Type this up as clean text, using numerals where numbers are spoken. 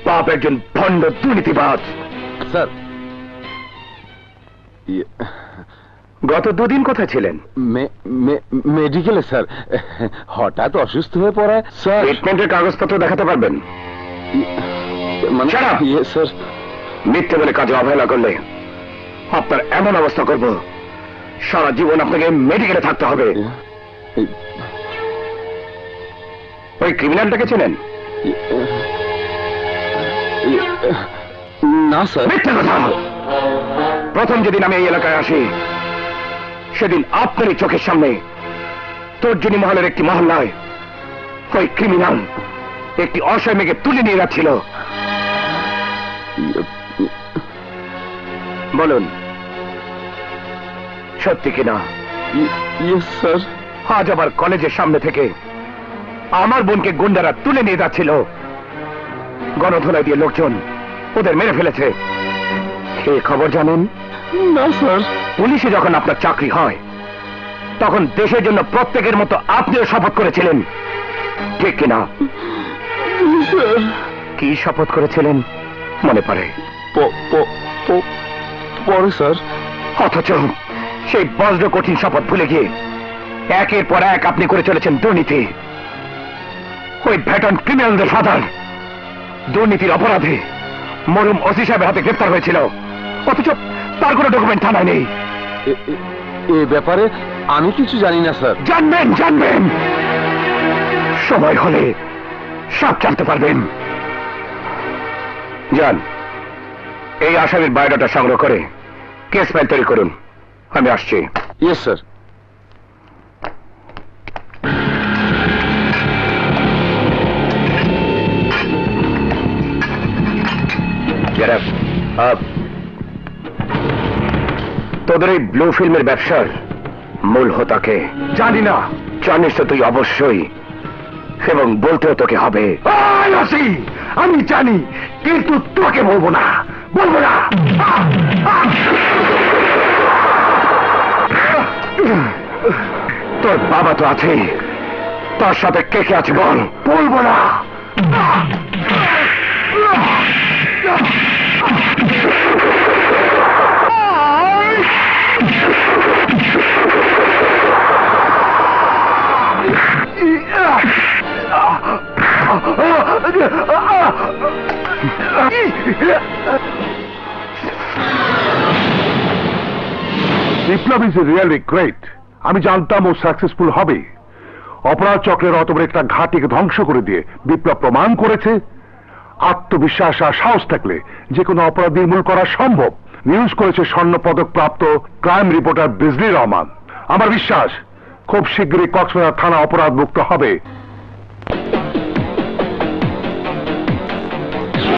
বাপ একজন ভণ্ড দুর্নীতিবাজ। স্যার, গত দুদিন কোথায় ছিলেন? মেডিকেলে স্যার, হঠাৎ অসুস্থ হয়ে পড়ায় স্যার। ট্রিটমেন্টের কাগজপত্র দেখাতে পারবেন? মানে স্যার, মিথ্যে বলে কাজে অবহেলা করলে আপনার এমন অবস্থা করব, সারা জীবন আপনাকে মেডিকেলে থাকতে হবে। ওই ক্রিমিনালটাকে চেনেন? না স্যার। মিথ্যে কথা। প্রথম যেদিন আমি এই এলাকায় আসি সেদিন আপনারই চোখের সামনে তর্জনী মহলের একটি মহল্লায় ওই ক্রিমিনাল একটি অসহায় মেয়েকে তুলে নিয়ে যাচ্ছিল। বলুন সত্যি কিনা? স্যার। আজ আবার কলেজের সামনে থেকে আমার বোনকে গুন্ডারা তুলে নিয়ে যাচ্ছিল। গণধোলাই দিয়ে লোকজন ওদের মেরে ফেলেছে। এই খবর জানেন? না স্যার। পুলিশে যখন আপনার চাকরি হয় তখন দেশের জন্য প্রত্যেকের মতো আপনিও শপথ করেছিলেন, ঠিক কিনা? স্যার। কি শপথ করেছিলেন মনে পড়ে? পরে স্যার। অথচ সেই বজ্র কঠিন শপথ ভুলে গিয়ে একের পর এক আপনি করে চলেছেন দুর্নীতি। ওই ভ্যাটন ক্রিমিনালদের ফাদার দুর্নীতির অপরাধে মরুম ওসি সাহেবের হাতে গ্রেফতার হয়েছিল, অথচ তার কোনো ডকুমেন্ট থানায় নেই। এ ব্যাপারে আমি কিছু জানি না স্যার। জানবেন, জানবেন, সময় হলে সব জানতে পারবেন। যান, এই আসামির বায়োডাটা সংগ্রহ করে কেস ফাইল তৈরি করুন। আমি আসছি। Yes sir. তোদের এই ব্লু ফিল্মের ব্যবসার মূল হোতাকে জানি না। জানিস তো তুই অবশ্যই, এবং বলতেও তোকে হবে। আমি জানি, কিন্তু তোকে বলবো না, বলবো না। তোর বাবা তো আছে, তার সাথে কে কে আছে বল। বলবো না। বিপ্লব ইজ রিয়েলি গ্রেট। আমি জানতাম ও সাকসেসফুল হবে। অপরাধ চক্রের অত বড় একটা ঘাটিকে ধ্বংস করে দিয়ে বিপ্লব প্রমাণ করেছে আত্মবিশ্বাস আর সাহস থাকলে যে কোনো অপরাধ নির্মূল করা সম্ভব। নিউজ করেছে স্বর্ণ পদক প্রাপ্ত ক্রাইম রিপোর্টার বিজলি রহমান। আমার বিশ্বাস খুব শীঘ্রই কক্সবাজার থানা অপরাধ মুক্ত হবে।